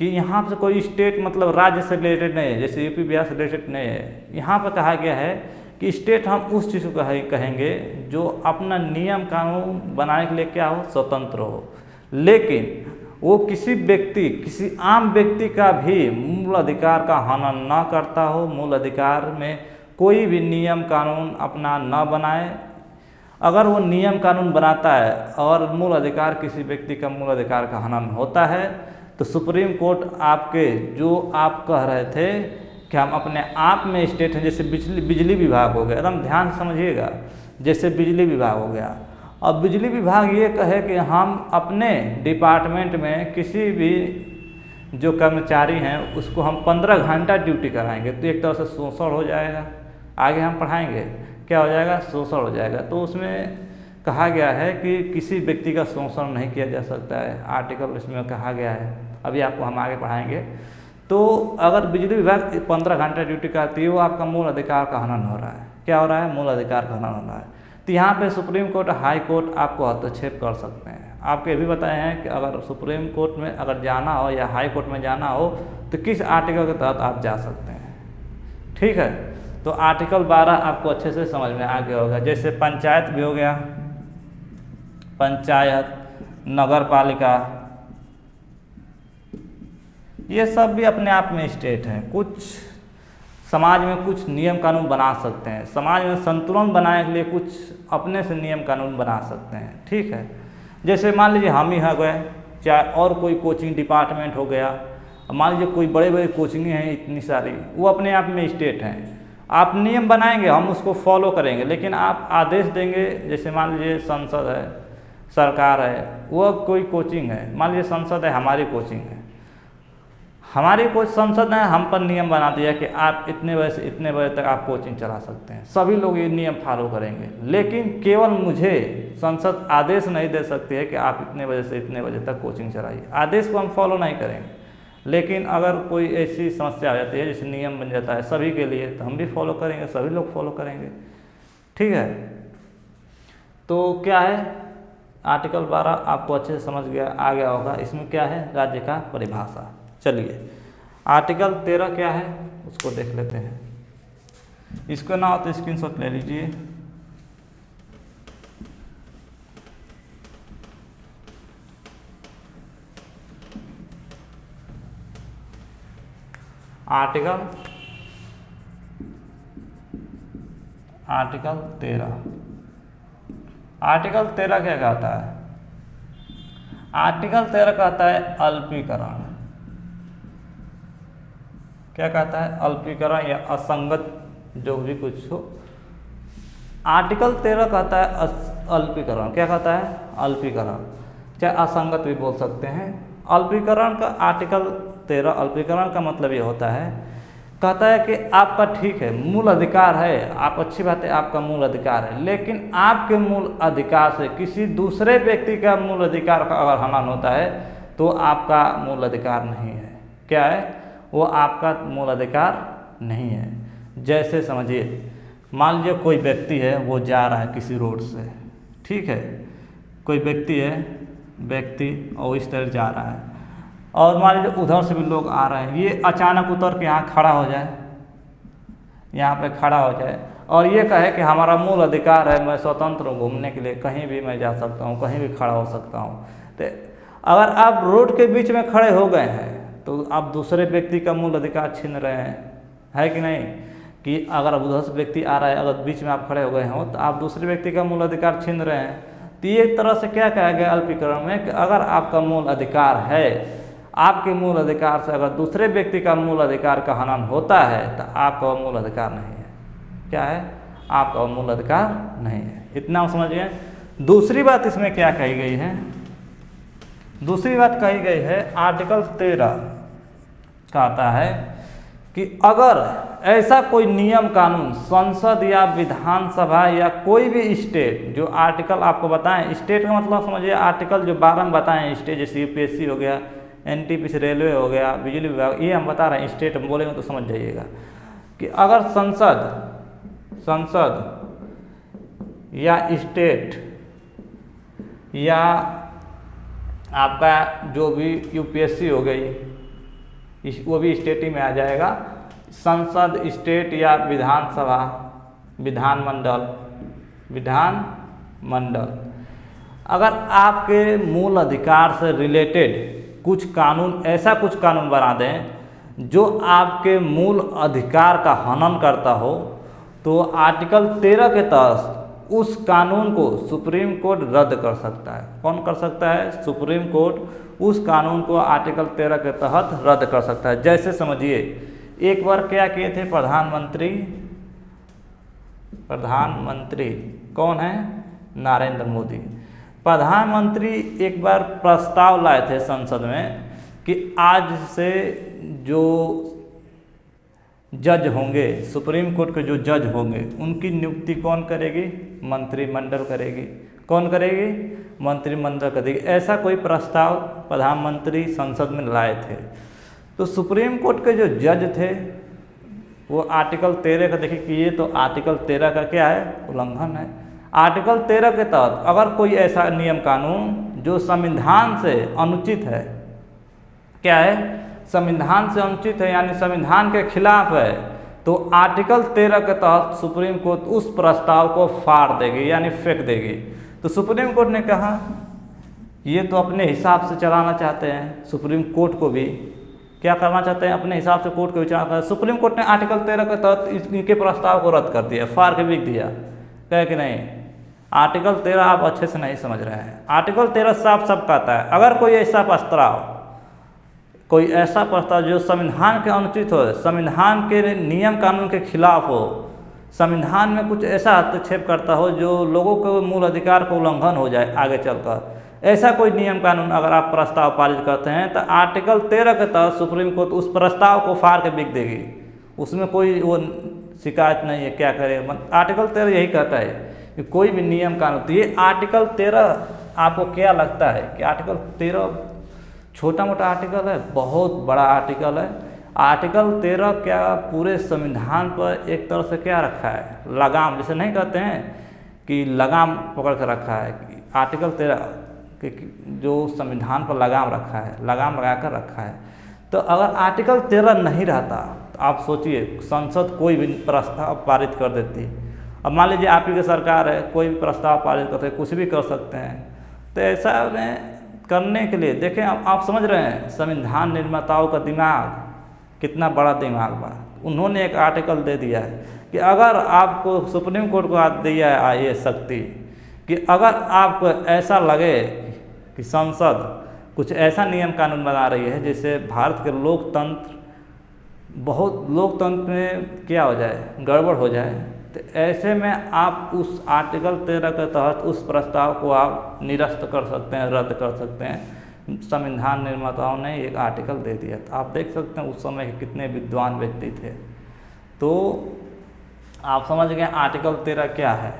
Speaker 1: कि यहाँ से कोई स्टेट मतलब राज्य से रिलेटेड नहीं है, जैसे यूपी बिहार से रिलेटेड नहीं है। यहाँ पर कहा गया है कि स्टेट हम उस चीज़ को कहेंगे जो अपना नियम कानून बनाने के लिए क्या हो, स्वतंत्र हो, लेकिन वो किसी व्यक्ति, किसी आम व्यक्ति का भी मूल अधिकार का हनन न करता हो, मूल अधिकार में कोई भी नियम कानून अपना न बनाए। अगर वो नियम कानून बनाता है और मूल अधिकार, किसी व्यक्ति का मूल अधिकार का हनन होता है, तो सुप्रीम कोर्ट आपके जो आप कह रहे थे कि हम अपने आप में स्टेट हैं, जैसे बिजली विभाग हो गया, एकदम ध्यान से समझिएगा, जैसे बिजली विभाग हो गया। अब बिजली विभाग ये कहे कि हम अपने डिपार्टमेंट में किसी भी जो कर्मचारी हैं उसको हम 15 घंटा ड्यूटी कराएंगे, तो एक तरह से शोषण हो जाएगा। आगे हम पढ़ाएंगे क्या हो जाएगा, शोषण हो जाएगा। तो उसमें कहा गया है कि किसी व्यक्ति का शोषण नहीं किया जा सकता है, आर्टिकल इसमें कहा गया है, अभी आपको हम आगे पढ़ाएंगे। तो अगर बिजली विभाग 15 घंटा ड्यूटी कराती है, वो आपका मूल अधिकार का हनन हो रहा है। क्या हो रहा है, मूल अधिकार का हनन हो रहा है। तो यहाँ पे सुप्रीम कोर्ट, हाई कोर्ट आपको हस्तक्षेप कर सकते हैं। आपको ये भी बताए हैं कि अगर सुप्रीम कोर्ट में अगर जाना हो या हाई कोर्ट में जाना हो तो किस आर्टिकल के तहत आप जा सकते हैं। ठीक है, तो आर्टिकल 12 आपको अच्छे से समझ में आ गया होगा। जैसे पंचायत भी हो गया, पंचायत, नगर पालिका, ये सब भी अपने आप में स्टेट हैं। कुछ समाज में कुछ नियम कानून बना सकते हैं, समाज में संतुलन बनाने के लिए कुछ अपने से नियम कानून बना सकते हैं। ठीक है, जैसे मान लीजिए हम ही हो गए, चाहे और कोई कोचिंग डिपार्टमेंट हो गया, मान लीजिए कोई बड़े बड़े कोचिंग हैं इतनी सारी, वो अपने आप में स्टेट हैं। आप नियम बनाएंगे, हम उसको फॉलो करेंगे, लेकिन आप आदेश देंगे, जैसे मान लीजिए संसद है, सरकार है, वो कोई कोचिंग है, मान लीजिए संसद है, हमारी कोचिंग है, हमारी कोच संसद ने हम पर नियम बना दिया कि आप इतने बजे से इतने बजे तक आप कोचिंग चला सकते हैं, सभी लोग ये नियम फॉलो करेंगे। लेकिन केवल मुझे संसद आदेश नहीं दे सकती है कि आप इतने बजे से इतने बजे तक कोचिंग चलाइए, आदेश को हम फॉलो नहीं करेंगे। लेकिन अगर कोई ऐसी समस्या आ जाती है, जैसे नियम बन जाता है सभी के लिए, तो हम भी फॉलो करेंगे, सभी लोग फॉलो करेंगे। ठीक है, तो क्या है, आर्टिकल 12 आपको अच्छे से समझ आ गया होगा। इसमें क्या है, राज्य का परिभाषा। चलिए आर्टिकल 13 क्या है उसको देख लेते हैं। इसको ना हो तो स्क्रीनशॉट ले लीजिए। आर्टिकल 13, आर्टिकल 13 क्या कहता है, आर्टिकल 13 कहता है अल्पीकरण। क्या कहता है, अल्पीकरण या असंगत जो भी कुछ हो। आर्टिकल 13 कहता है अल्पीकरण। क्या कहता है, अल्पीकरण, चाहे असंगत भी बोल सकते हैं। अल्पीकरण का आर्टिकल 13 अल्पीकरण का मतलब ये होता है, कहता है कि आपका ठीक है मूल अधिकार है, आप अच्छी बात है आपका मूल अधिकार है, लेकिन आपके मूल अधिकार से किसी दूसरे व्यक्ति का मूल अधिकार का अगर हनन होता है तो आपका मूल अधिकार नहीं है। क्या है, वो आपका मूल अधिकार नहीं है। जैसे समझिए, मान लीजिए कोई व्यक्ति है, वो जा रहा है किसी रोड से, ठीक है, कोई व्यक्ति है, व्यक्ति और इस तरह जा रहा है, और मान लीजिए उधर से भी लोग आ रहे हैं, ये अचानक उतर के यहाँ खड़ा हो जाए, यहाँ पे खड़ा हो जाए और ये कहे कि हमारा मूल अधिकार है, मैं स्वतंत्र हूँ, घूमने के लिए कहीं भी मैं जा सकता हूँ, कहीं भी खड़ा हो सकता हूँ। तो अगर आप रोड के बीच में खड़े हो गए हैं तो आप दूसरे व्यक्ति का मूल अधिकार छीन रहे हैं, है कि नहीं। कि अगर उधर से व्यक्ति आ रहा है, अगर बीच में आप खड़े हो गए हो तो आप दूसरे व्यक्ति का मूल अधिकार छीन रहे हैं। तो ये एक तरह से क्या कहा गया अल्पीकरण में, कि अगर आपका मूल अधिकार है, आपके मूल अधिकार से अगर दूसरे व्यक्ति का मूल अधिकार का हनन होता है तो आपका मूल अधिकार नहीं है। क्या है, आपका मूल अधिकार नहीं है। इतना समझ गए। दूसरी बात इसमें क्या कही गई है, दूसरी बात कही गई है आर्टिकल 13 कहता है कि अगर ऐसा कोई नियम कानून संसद या विधानसभा या कोई भी स्टेट, जो आर्टिकल आपको बताएं, स्टेट का मतलब समझिए आर्टिकल जो 12 में बताएं स्टेट, जैसे यूपीएससी हो गया, एनटीपीसी रेलवे हो गया, बिजली विभाग, ये हम बता रहे हैं स्टेट, हम बोलेंगे तो समझ जाइएगा कि अगर संसद या स्टेट या आपका जो भी यूपीएससी हो गई वो भी स्टेट ही में आ जाएगा। संसद, स्टेट या विधानसभा, विधानमंडल। अगर आपके मूल अधिकार से रिलेटेड कुछ कानून, ऐसा कुछ कानून बना दें जो आपके मूल अधिकार का हनन करता हो, तो आर्टिकल 13 के तहत उस कानून को सुप्रीम कोर्ट रद्द कर सकता है। कौन कर सकता है? सुप्रीम कोर्ट उस कानून को आर्टिकल 13 के तहत रद्द कर सकता है। जैसे समझिए, एक बार क्या किए थे प्रधानमंत्री कौन है? नरेंद्र मोदी। प्रधानमंत्री एक बार प्रस्ताव लाए थे संसद में कि आज से जो जज होंगे, सुप्रीम कोर्ट के जो जज होंगे, उनकी नियुक्ति कौन करेगी? मंत्रिमंडल करेगी। कौन करेगी? मंत्रिमंडल करेगी। ऐसा कोई प्रस्ताव प्रधानमंत्री संसद में लाए थे। तो सुप्रीम कोर्ट के जो जज थे वो आर्टिकल 13 का, देखिए कि ये तो आर्टिकल 13 का क्या है? उल्लंघन है। आर्टिकल 13 के तहत अगर कोई ऐसा नियम कानून जो संविधान से अनुचित है, क्या है? संविधान से अनुचित है, यानी संविधान के खिलाफ है, तो आर्टिकल 13 के तहत सुप्रीम कोर्ट उस प्रस्ताव को फाड़ देगी, यानी फेंक देगी। तो सुप्रीम कोर्ट ने कहा ये तो अपने हिसाब से चलाना चाहते हैं, सुप्रीम कोर्ट को भी क्या करना चाहते हैं? अपने हिसाब से कोर्ट को विचार करना। सुप्रीम कोर्ट ने आर्टिकल 13 के तहत इनके प्रस्ताव को रद्द कर दिया, फाड़ के बिक दिया। कहे कि नहीं, आर्टिकल 13 आप अच्छे से नहीं समझ रहे हैं। आर्टिकल 13 साफ साफ कहता है अगर कोई ऐसा प्रस्ताव जो संविधान के अनुचित हो, संविधान के नियम कानून के खिलाफ हो, संविधान में कुछ ऐसा हस्तक्षेप करता हो जो लोगों के मूल अधिकार को उल्लंघन हो जाए आगे चलकर, ऐसा कोई नियम कानून अगर आप प्रस्ताव पारित करते हैं तो आर्टिकल 13 के तहत सुप्रीम कोर्ट उस प्रस्ताव को फाड़ के बिक देगी। उसमें कोई वो शिकायत नहीं है। क्या करे? आर्टिकल 13 यही कहता है कि कोई भी नियम कानून, तो ये आर्टिकल 13 आपको क्या लगता है कि आर्टिकल 13 छोटा मोटा आर्टिकल है? बहुत बड़ा आर्टिकल है। आर्टिकल 13 क्या पूरे संविधान पर एक तरह से क्या रखा है? लगाम, जैसे नहीं कहते हैं कि लगाम पकड़ कर रखा है। आर्टिकल 13 कि जो संविधान पर लगाम रखा है, लगाम लगा कर रखा है। तो अगर आर्टिकल 13 नहीं रहता तो आप सोचिए संसद कोई भी प्रस्ताव पारित कर देती। अब मान लीजिए आप ही की सरकार है, कोई भी प्रस्ताव पारित करते हैं, कुछ भी कर सकते हैं। तो ऐसा में करने के लिए देखें, आप समझ रहे हैं संविधान निर्माताओं का दिमाग कितना बड़ा दिमाग बा। उन्होंने एक आर्टिकल दे दिया है कि अगर आपको सुप्रीम कोर्ट को दिया है ये शक्ति कि अगर आपको ऐसा लगे कि संसद कुछ ऐसा नियम कानून बना रही है जिससे भारत के लोकतंत्र में क्या हो जाए, गड़बड़ हो जाए, तो ऐसे में आप उस आर्टिकल 13 के तहत उस प्रस्ताव को आप निरस्त कर सकते हैं, रद्द कर सकते हैं। संविधान निर्माताओं ने एक आर्टिकल दे दिया था। आप देख सकते हैं उस समय के कितने विद्वान व्यक्ति थे। तो आप समझ गए आर्टिकल 13 क्या है।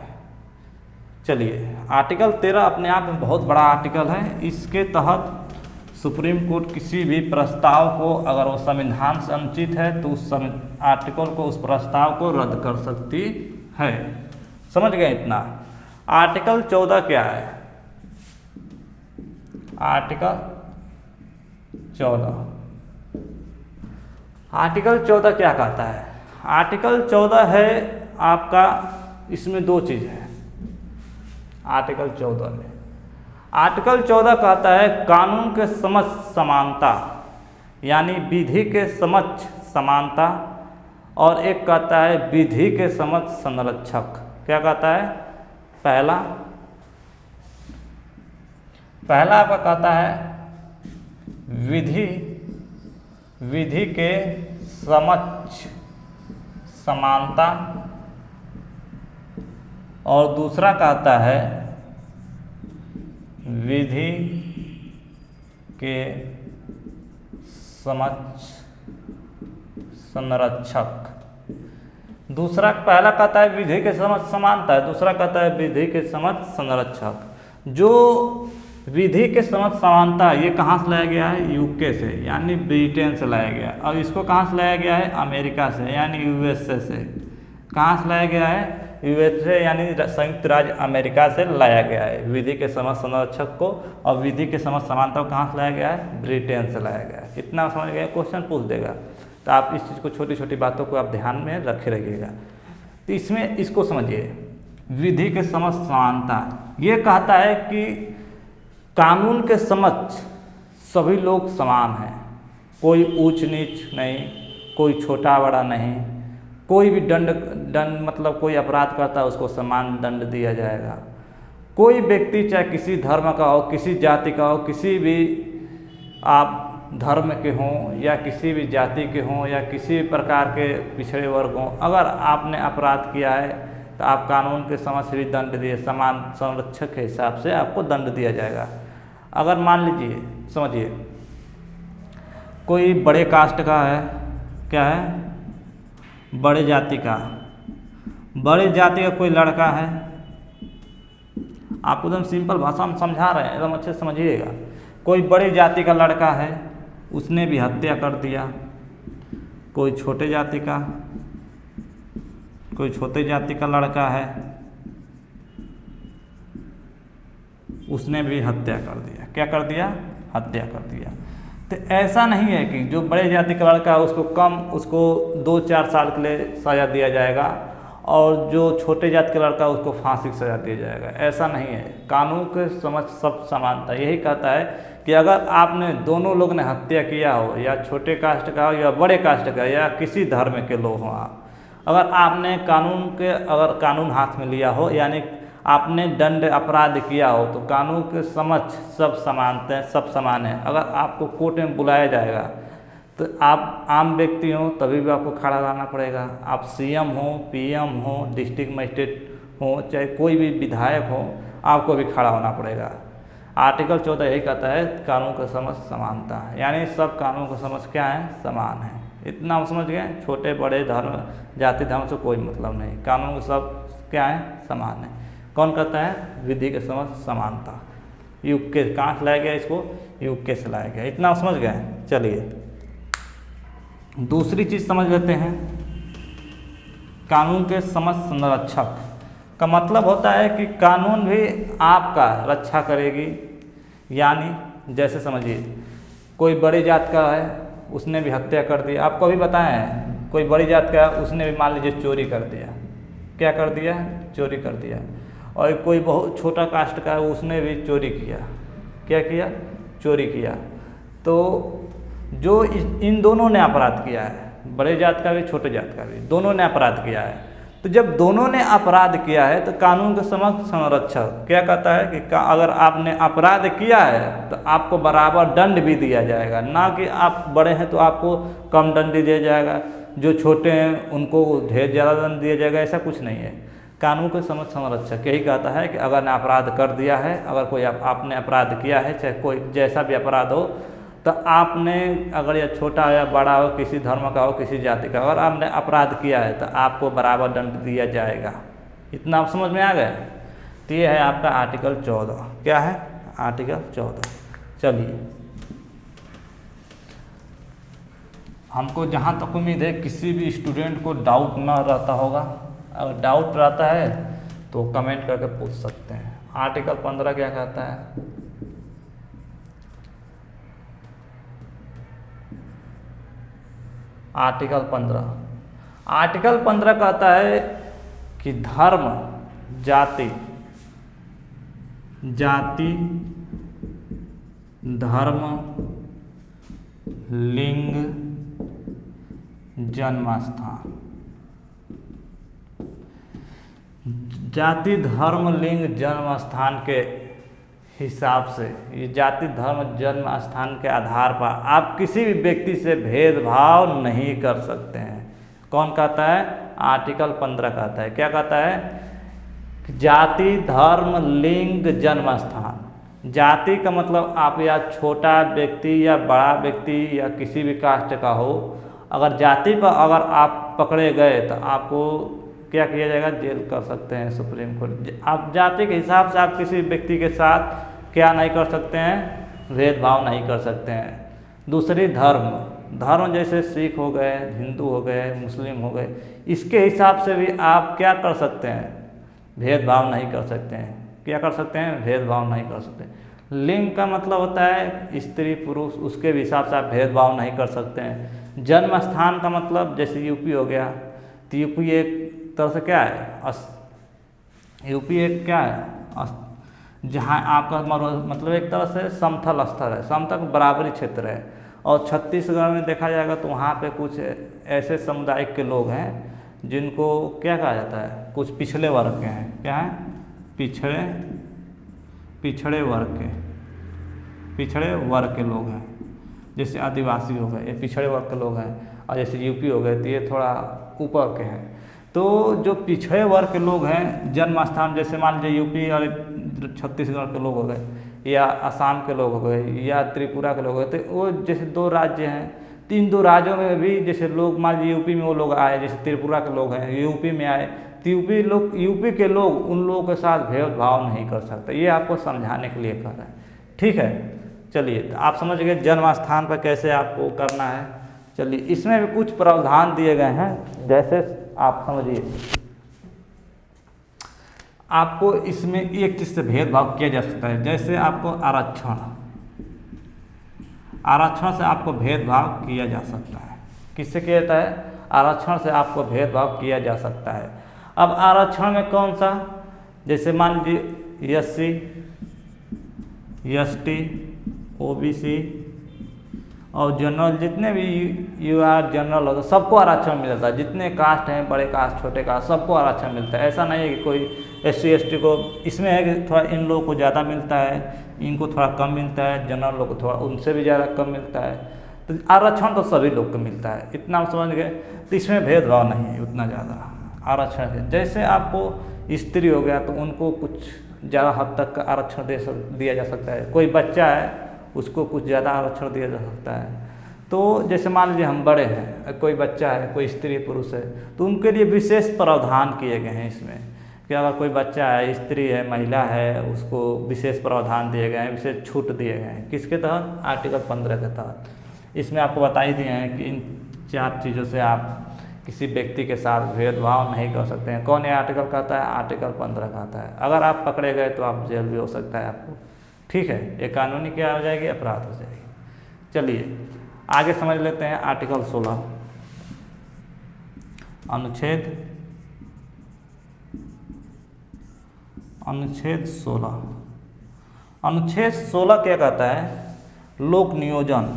Speaker 1: चलिए, आर्टिकल 13 अपने आप में बहुत बड़ा आर्टिकल है। इसके तहत सुप्रीम कोर्ट किसी भी प्रस्ताव को अगर वो संविधान से अनुचित है तो उस आर्टिकल को, उस प्रस्ताव को रद्द कर सकती है। समझ गए इतना। आर्टिकल 14 क्या है? आर्टिकल 14 क्या कहता है? आर्टिकल 14 है आपका, इसमें दो चीज़ है आर्टिकल 14 में। आर्टिकल 14 कहता है कानून के समक्ष समानता, यानी विधि के समक्ष समानता, और एक कहता है विधि के समक्ष संरक्षक। क्या कहता है? पहला आपका कहता है विधि के समक्ष समानता, और दूसरा कहता है विधि के समक्ष संरक्षक। दूसरा, पहला कहता है विधि के समक्ष समानता है, दूसरा कहता है विधि के समक्ष संरक्षक। जो विधि के समक्ष समानता है ये कहाँ से लाया गया है? यूके से, यानी ब्रिटेन से लाया गया है। और इसको कहाँ से लाया गया है? अमेरिका से, यानी यूएसए से। कहाँ से लाया गया है? यूएसए यानी संयुक्त राज्य अमेरिका से लाया गया है। विधि के समझ संरक्षक को और विधि के समझ समानता को कहाँ से लाया गया है? ब्रिटेन से लाया गया है। इतना समझ गए, क्वेश्चन पूछ देगा। तो आप इस चीज़ को, छोटी छोटी बातों को आप ध्यान में रखे रखिएगा। तो इसमें इसको समझिए, विधि के समझ समानता ये कहता है कि कानून के समक्ष सभी लोग समान हैं, कोई ऊंच नीच नहीं, कोई छोटा बड़ा नहीं, कोई भी दंड मतलब कोई अपराध करता है उसको समान दंड दिया जाएगा। कोई व्यक्ति चाहे किसी धर्म का हो, किसी जाति का हो, किसी भी आप धर्म के हों या किसी भी जाति के हों या किसी भी प्रकार के पिछड़े वर्ग हों, अगर आपने अपराध किया है तो आप कानून के समझ से भी दंड दिए, समान संरक्षक के हिसाब से आपको दंड दिया जाएगा। अगर मान लीजिए, समझिए, कोई बड़े कास्ट का है, क्या है? बड़े जाति का, बड़े जाति का कोई लड़का है, आपको एकदम सिंपल भाषा में समझा रहे हैं, एकदम अच्छे से समझिएगा। कोई बड़े जाति का लड़का है, उसने भी हत्या कर दिया। कोई छोटे जाति का, कोई छोटे जाति का लड़का है, उसने भी हत्या कर दिया। क्या कर दिया? हत्या कर दिया। तो ऐसा नहीं है कि जो बड़े जाति का लड़का है उसको 2-4 साल के लिए सज़ा दिया जाएगा और जो छोटे जाति का लड़का है उसको फांसी की सज़ा दिया जाएगा। ऐसा नहीं है। कानून के समझ सब समानता यही कहता है कि अगर आपने, दोनों लोग ने हत्या किया हो, या छोटे कास्ट का हो या बड़े कास्ट का, या किसी धर्म के लोग हों आप, अगर आपने अगर कानून हाथ में लिया हो, यानी आपने दंड अपराध किया हो, तो कानून के समक्ष सब समानते हैं, सब समान है। अगर आपको कोर्ट में बुलाया जाएगा तो आप आम व्यक्ति हो तभी भी आपको खड़ा रहना पड़ेगा। आप सीएम हो, पीएम हो, डिस्ट्रिक्ट मजिस्ट्रेट हो, चाहे कोई भी विधायक हो, आपको भी खड़ा होना पड़ेगा। आर्टिकल 14 यही कहता है कानून का समझ समानता है, यानी सब कानून का समझ क्या है? समान है। इतना हम समझ गए। छोटे बड़े धर्म, जाति धर्म से कोई मतलब नहीं, कानून का सब क्या है? समान है। कौन कहता है? विधि के समझ समानता। यूके कहाँ से लाया गया? इसको यूके से लाया गया। इतना समझ गए। चलिए दूसरी चीज़ समझ लेते हैं। कानून के समझ संरक्षक का मतलब होता है कि कानून भी आपका रक्षा करेगी। यानी जैसे समझिए, कोई बड़ी जात का है, उसने भी हत्या कर दी। आपको अभी बताया है, कोई बड़ी जात का है, उसने भी मान लीजिए चोरी कर दिया। क्या कर दिया? चोरी कर दिया। और कोई बहुत छोटा कास्ट का है, उसने भी चोरी किया। क्या किया? चोरी किया। तो जो इन दोनों ने अपराध किया है, बड़े जात का भी छोटे जात का भी, दोनों ने अपराध किया है। तो जब दोनों ने अपराध किया है तो कानून के समक्ष संरक्षक क्या कहता है कि अगर आपने अपराध किया है तो आपको बराबर दंड भी दिया जाएगा। ना कि आप बड़े हैं तो आपको कम दंड दिया जाएगा, जो छोटे हैं उनको ढेर ज़्यादा दंड दिया जाएगा, ऐसा कुछ नहीं है। कानून के समक्ष संरक्षक यही कहता है कि अगर ने अपराध कर दिया है, अगर कोई आपने अपराध किया है, चाहे कोई जैसा भी अपराध हो, तो आपने, अगर यह छोटा या बड़ा हो, किसी धर्म का हो, किसी जाति का, अगर आपने अपराध किया है तो आपको बराबर दंड दिया जाएगा। इतना आप समझ में आ गए। तो ये है आपका आर्टिकल 14। क्या है? आर्टिकल 14। चलिए, हमको जहाँ तक उम्मीद है किसी भी स्टूडेंट को डाउट ना रहता होगा। अगर डाउट रहता है तो कमेंट करके पूछ सकते हैं। आर्टिकल 15 क्या कहता है? आर्टिकल 15 कहता है कि धर्म, जाति, धर्म, लिंग, जन्म स्थान। जाति, धर्म, लिंग, जन्म स्थान के हिसाब से, ये जाति, धर्म, जन्म स्थान के आधार पर आप किसी भी व्यक्ति से भेदभाव नहीं कर सकते हैं। कौन कहता है? आर्टिकल 15 कहता है। क्या कहता है? जाति, धर्म, लिंग, जन्म स्थान। जाति का मतलब आप या छोटा व्यक्ति या बड़ा व्यक्ति या किसी भी कास्ट का हो, अगर जाति पर अगर आप पकड़े गए तो आपको क्या किया जाएगा? जेल कर सकते हैं सुप्रीम कोर्ट। आप जाति के हिसाब से आप किसी व्यक्ति के साथ क्या नहीं कर सकते हैं? भेदभाव नहीं कर सकते हैं। दूसरी धर्म, धर्म जैसे सिख हो गए, हिंदू हो गए, मुस्लिम हो गए, इसके हिसाब से भी आप क्या कर सकते हैं, भेदभाव नहीं कर सकते हैं। क्या कर सकते हैं, भेदभाव नहीं कर सकते। लिंग का मतलब होता है स्त्री पुरुष, उसके भी हिसाब से आप भेदभाव नहीं कर सकते हैं। जन्म स्थान का मतलब जैसे यूपी हो गया, तो यूपी एक तरह से क्या है, यूपी एक क्या है, जहाँ आपका मतलब एक तरह से समतल स्तर है, समतल बराबरी क्षेत्र है। और छत्तीसगढ़ में देखा जाएगा तो वहाँ पे कुछ ऐसे समुदाय के लोग हैं जिनको क्या कहा जाता है, कुछ पिछड़े वर्ग के हैं। क्या है, पिछड़े वर्ग के लोग हैं। जैसे आदिवासी हो गए, ये पिछड़े वर्ग के लोग हैं। और जैसे यूपी हो गए तो ये थोड़ा ऊपर के हैं। तो जो पिछड़े वर्ग के लोग हैं, जन्म स्थान जैसे मान लीजिए यूपी और छत्तीसगढ़ के लोग हो गए, या असम के लोग हो गए, या त्रिपुरा के लोग हो गए, तो वो जैसे 2 राज्य हैं, तो इन 2 राज्यों में भी जैसे लोग मान लीजिए यूपी में वो लोग आए, जैसे त्रिपुरा के लोग हैं यूपी में आए, तो यूपी के लोग उन लोगों के साथ भेदभाव नहीं कर सकते। ये आपको समझाने के लिए कह रहा है, ठीक है। चलिए, तो आप समझ गए जन्म स्थान पर कैसे आपको करना है। चलिए, इसमें भी कुछ प्रावधान दिए गए हैं, जैसे आप समझिए, आपको इसमें एक चीज़ से भेदभाव किया जा सकता है। जैसे आपको आरक्षण से आपको भेदभाव किया जा सकता है। किससे किया जाता है, आरक्षण से आपको भेदभाव किया जा सकता है। अब आरक्षण में कौन सा, जैसे मान लीजिए SC, ST, OBC और जनरल, जितने भी UR जनरल हो, सबको आरक्षण मिलता है। जितने कास्ट हैं, बड़े कास्ट, छोटे कास्ट, सबको आरक्षण मिलता है। ऐसा नहीं है कि कोई SC ST को, इसमें है कि थोड़ा इन लोगों को ज़्यादा मिलता है, इनको थोड़ा कम मिलता है, जनरल लोग को थोड़ा उनसे भी ज़्यादा कम मिलता है। तो आरक्षण तो सभी लोग को मिलता है, इतना समझ गए। तो इसमें भेदभाव नहीं है उतना ज़्यादा आरक्षण है। जैसे आपको स्त्री हो गया तो उनको कुछ ज़्यादा हद तक का आरक्षण दिया जा सकता है। कोई बच्चा है उसको कुछ ज़्यादा आरक्षण दिया जा सकता है। तो जैसे मान लीजिए हम बड़े हैं, कोई बच्चा है, कोई स्त्री पुरुष है, तो उनके लिए विशेष प्रावधान किए गए हैं इसमें, कि अगर कोई बच्चा है, स्त्री है, महिला है, उसको विशेष प्रावधान दिए गए हैं, विशेष छूट दिए गए हैं। किसके तहत, आर्टिकल 15 के तहत। इसमें आपको बता ही दिए हैं कि इन 4 चीज़ों से आप किसी व्यक्ति के साथ भेदभाव नहीं कर सकते हैं। कौन ये आर्टिकल कहता है, आर्टिकल 15 कहता है। अगर आप पकड़े गए तो आप जेल भी हो सकता है आपको, ठीक है। ये कानूनी क्या हो जाएगी, अपराध हो जाएगी। चलिए आगे समझ लेते हैं आर्टिकल 16, अनुच्छेद 16। अनुच्छेद 16 क्या कहता है, लोक नियोजन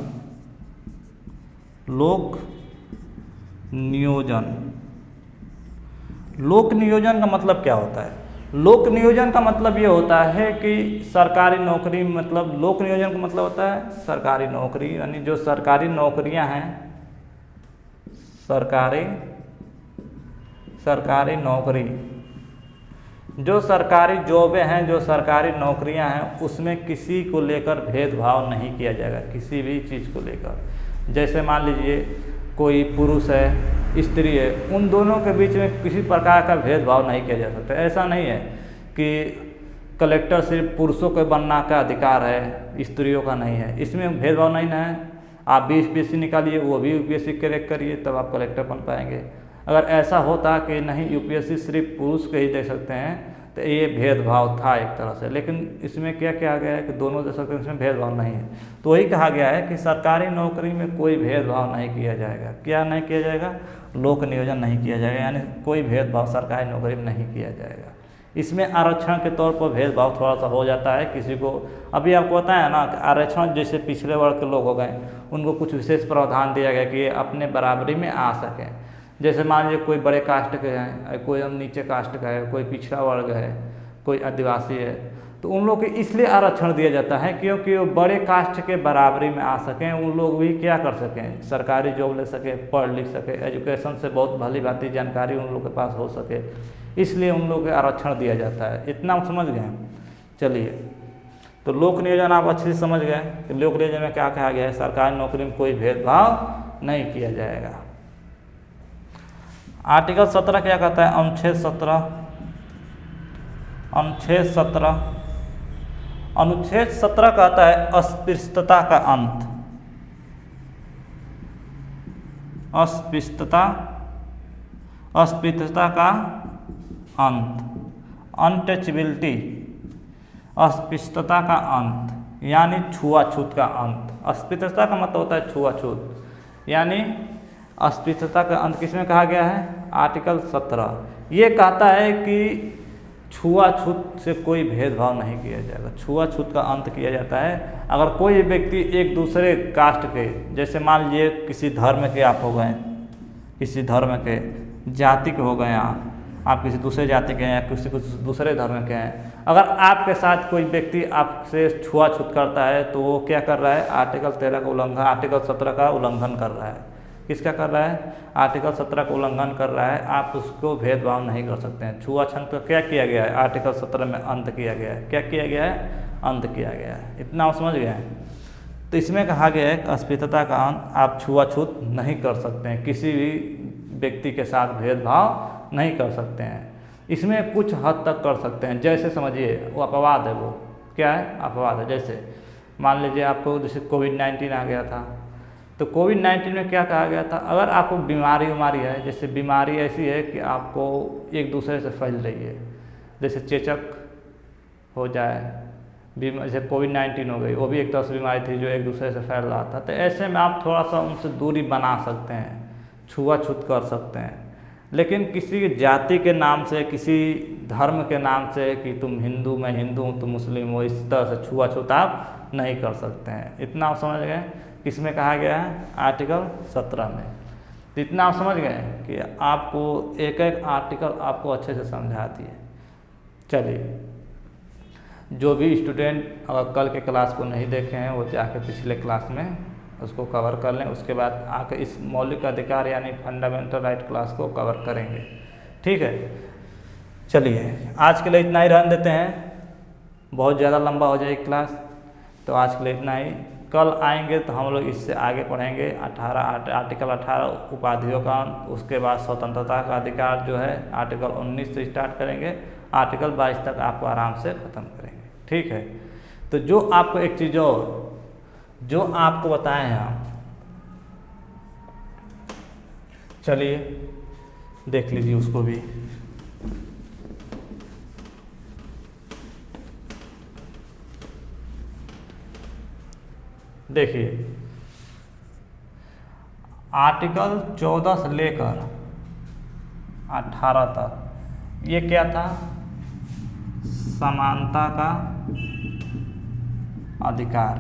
Speaker 1: का मतलब क्या होता है। लोक नियोजन का मतलब ये होता है कि सरकारी नौकरी, मतलब लोक नियोजन का मतलब होता है सरकारी नौकरी, यानी जो सरकारी नौकरियां हैं, सरकारी नौकरी, जो सरकारी जॉबें हैं, जो सरकारी नौकरियां हैं, उसमें किसी को लेकर भेदभाव नहीं किया जाएगा, किसी भी चीज़ को लेकर। जैसे मान लीजिए कोई पुरुष है, स्त्री है, उन दोनों के बीच में किसी प्रकार का भेदभाव नहीं किया जा सकता। ऐसा नहीं है कि कलेक्टर सिर्फ पुरुषों के बनना का अधिकार है, स्त्रियों का नहीं है। इसमें भेदभाव नहीं ना है। आप भी UPSC निकालिए, वो भी UPSC क्रैक करिए, तब आप कलेक्टर बन पाएंगे। अगर ऐसा होता कि नहीं UPSC सिर्फ पुरुष के ही दे सकते हैं, तो ये भेदभाव था एक तरह से। लेकिन इसमें क्या कहा गया है कि दोनों दे सकते हैं, इसमें भेदभाव नहीं है। तो वही कहा गया है कि सरकारी नौकरी में कोई भेदभाव नहीं किया जाएगा। क्या नहीं किया जाएगा, लोक नियोजन नहीं किया जाएगा, यानी कोई भेदभाव सरकारी नौकरी में नहीं किया जाएगा। इसमें आरक्षण के तौर पर भेदभाव थोड़ा सा हो जाता है किसी को। अभी आपको पता है ना कि आरक्षण जैसे पिछले वर्ग के लोग हो गए, उनको कुछ विशेष प्रावधान दिया गया कि ये अपने बराबरी में आ सकें। जैसे मान लीजिए कोई बड़े कास्ट के हैं, कोई नीचे कास्ट का है, कोई पिछड़ा वर्ग है, कोई आदिवासी है, तो उन लोग को इसलिए आरक्षण दिया जाता है क्योंकि वो बड़े कास्ट के बराबरी में आ सकें, उन लोग भी क्या कर सकें, सरकारी जॉब ले सके, पढ़ लिख सके, एजुकेशन से बहुत भली भांति जानकारी उन लोग के पास हो सके, इसलिए उन लोग को आरक्षण दिया जाता है। इतना समझ गए। चलिए, तो लोक नियोजन आप अच्छे से समझ गए कि लोक नियोजन में क्या कहा गया है, सरकारी नौकरी में कोई भेदभाव नहीं किया जाएगा। आर्टिकल 17 क्या कहता है, अनुच्छेद 17 कहता है अस्पृश्यता का अंत। अस्पृश्यता का अंत, अनटचबिलिटी, अस्पृश्यता का अंत यानी छुआछूत का अंत। अस्पृश्यता का मतलब होता है छुआछूत, यानी अस्पृश्यता का अंत किसमें कहा गया है? आर्टिकल 17 ये कहता है कि छुआछूत से कोई भेदभाव नहीं किया जाएगा, छुआछूत का अंत किया जाता है। अगर कोई व्यक्ति एक दूसरे कास्ट के, जैसे मान लीजिए किसी धर्म के आप हो गए, किसी धर्म के जाति के हो गए, आप किसी दूसरे जाति के हैं या किसी कुछ दूसरे धर्म के हैं, अगर आपके साथ कोई व्यक्ति आपसे छुआछूत करता है तो वो क्या कर रहा है? आर्टिकल 13 का उल्लंघन, आर्टिकल 17 का उल्लंघन कर रहा है। किसका कर रहा है? आर्टिकल 17 का उल्लंघन कर रहा है। आप उसको भेदभाव नहीं कर सकते हैं। छुआछूत का क्या किया गया है? आर्टिकल 17 में अंत किया गया है। क्या किया गया है? अंत किया गया है। इतना आप समझ गए हैं? तो इसमें कहा गया है कि अस्पृश्यता का अंत, आप छुआछूत नहीं कर सकते हैं, किसी भी व्यक्ति के साथ भेदभाव नहीं कर सकते हैं। इसमें कुछ हद तक कर सकते हैं, जैसे समझिए वो अपवाद है, वो क्या है? अपवाद है। जैसे मान लीजिए आपको जैसे कोविड-19 आ गया था, तो कोविड-19 में क्या कहा गया था? अगर आपको बीमारी है, जैसे बीमारी ऐसी है कि आपको एक दूसरे से फैल रही है, जैसे चेचक हो जाए, जैसे कोविड-19 हो गई, वो भी एक तरह से बीमारी थी जो एक दूसरे से फैल रहा था, तो ऐसे में आप थोड़ा सा उनसे दूरी बना सकते हैं, छुआछूत कर सकते हैं। लेकिन किसी जाति के नाम से, किसी धर्म के नाम से कि तुम हिंदू, मैं हिंदू हूँ, तुम मुस्लिम हो, इस तरह से छुआछूत आप नहीं कर सकते हैं। इतना आप समझ गए? किसमें कहा गया है? आर्टिकल 17 में। तो इतना आप समझ गए कि आपको एक एक आर्टिकल आपको अच्छे से समझा दिए। चलिए, जो भी स्टूडेंट अगर कल के क्लास को नहीं देखे हैं वो जाके पिछले क्लास में उसको कवर कर लें, उसके बाद आके इस मौलिक अधिकार यानी फंडामेंटल राइट क्लास को कवर करेंगे। ठीक है, चलिए आज के लिए इतना ही रहने देते हैं, बहुत ज़्यादा लंबा हो जाएगी क्लास, तो आज के लिए इतना ही। कल आएंगे तो हम लोग इससे आगे पढ़ेंगे आर्टिकल 18 उपाधियों का, उसके बाद स्वतंत्रता का अधिकार जो है आर्टिकल 19 से स्टार्ट करेंगे, आर्टिकल 22 तक आपको आराम से ख़त्म करेंगे। ठीक है, तो जो आपको एक चीज़ और जो आपको बताएं हम, चलिए देख लीजिए उसको भी। देखिए आर्टिकल 14 से लेकर 18 तक ये क्या था? समानता का अधिकार।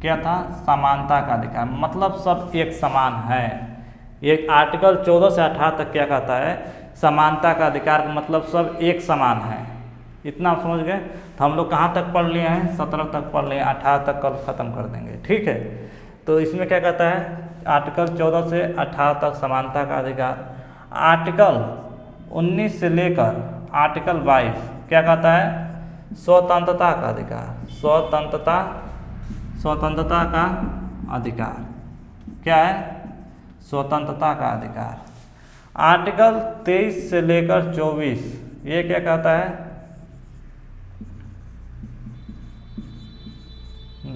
Speaker 1: क्या था? समानता का अधिकार, मतलब सब एक समान है। ये आर्टिकल 14 से 18 तक क्या कहता है? समानता का अधिकार का मतलब सब एक समान है। इतना आप समझ गए? तो हम लोग कहाँ तक पढ़ लिए हैं? 17 तक पढ़ लिए, 18 तक कल ख़त्म कर देंगे। ठीक है, तो इसमें क्या कहता है? आर्टिकल 14 से 18 तक समानता का अधिकार। आर्टिकल 19 से लेकर आर्टिकल 22 क्या कहता है? स्वतंत्रता का अधिकार। स्वतंत्रता का अधिकार क्या है? स्वतंत्रता का अधिकार। आर्टिकल 23 से लेकर 24 ये क्या कहता है?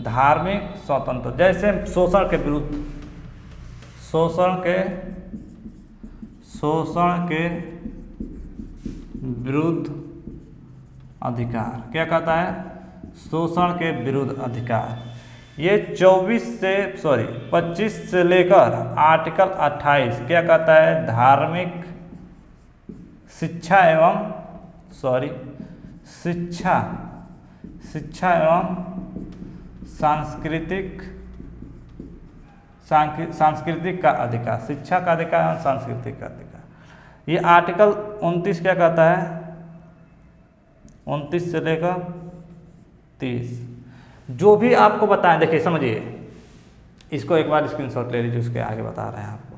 Speaker 1: धार्मिक स्वतंत्रता, जैसे शोषण के विरुद्ध, शोषण के विरुद्ध अधिकार। क्या कहता है? शोषण के विरुद्ध अधिकार। ये 25 से लेकर आर्टिकल 28 क्या कहता है? धार्मिक शिक्षा एवं सांस्कृतिक का अधिकार। शिक्षा का अधिकार एवं सांस्कृतिक का अधिकार। ये आर्टिकल 29 क्या कहता है? 29 से लेकर 30 जो भी आपको बताएं, देखिए समझिए, इसको एक बार स्क्रीनशॉट ले लीजिए, उसके आगे बता रहे हैं आपको।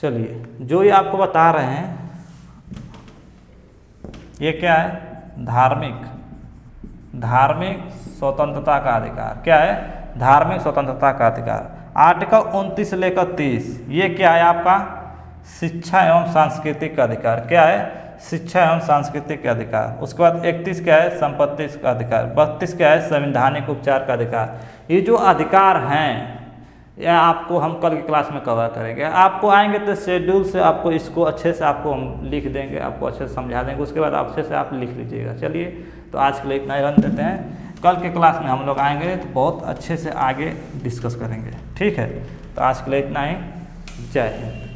Speaker 1: चलिए, जो ये आपको बता रहे हैं ये क्या है? धार्मिक स्वतंत्रता का अधिकार। क्या है? धार्मिक स्वतंत्रता का अधिकार। आर्टिकल 29 से लेकर 30 ये क्या है आपका? शिक्षा एवं सांस्कृतिक अधिकार। क्या है? शिक्षा एवं सांस्कृतिक अधिकार। उसके बाद 31 क्या है? संपत्ति का अधिकार। 32 क्या है? संवैधानिक उपचार का अधिकार। ये जो अधिकार हैं या आपको हम कल की क्लास में कवर करेंगे। आपको आएंगे तो शेड्यूल से आपको इसको अच्छे से आपको हम लिख देंगे, आपको अच्छे से समझा देंगे, उसके बाद अच्छे से आप लिख लीजिएगा। चलिए तो आज के लिए इतना ही रन देते हैं, कल के क्लास में हम लोग आएंगे तो बहुत अच्छे से आगे डिस्कस करेंगे। ठीक है, तो आज के लिए इतना ही। जय हिंद।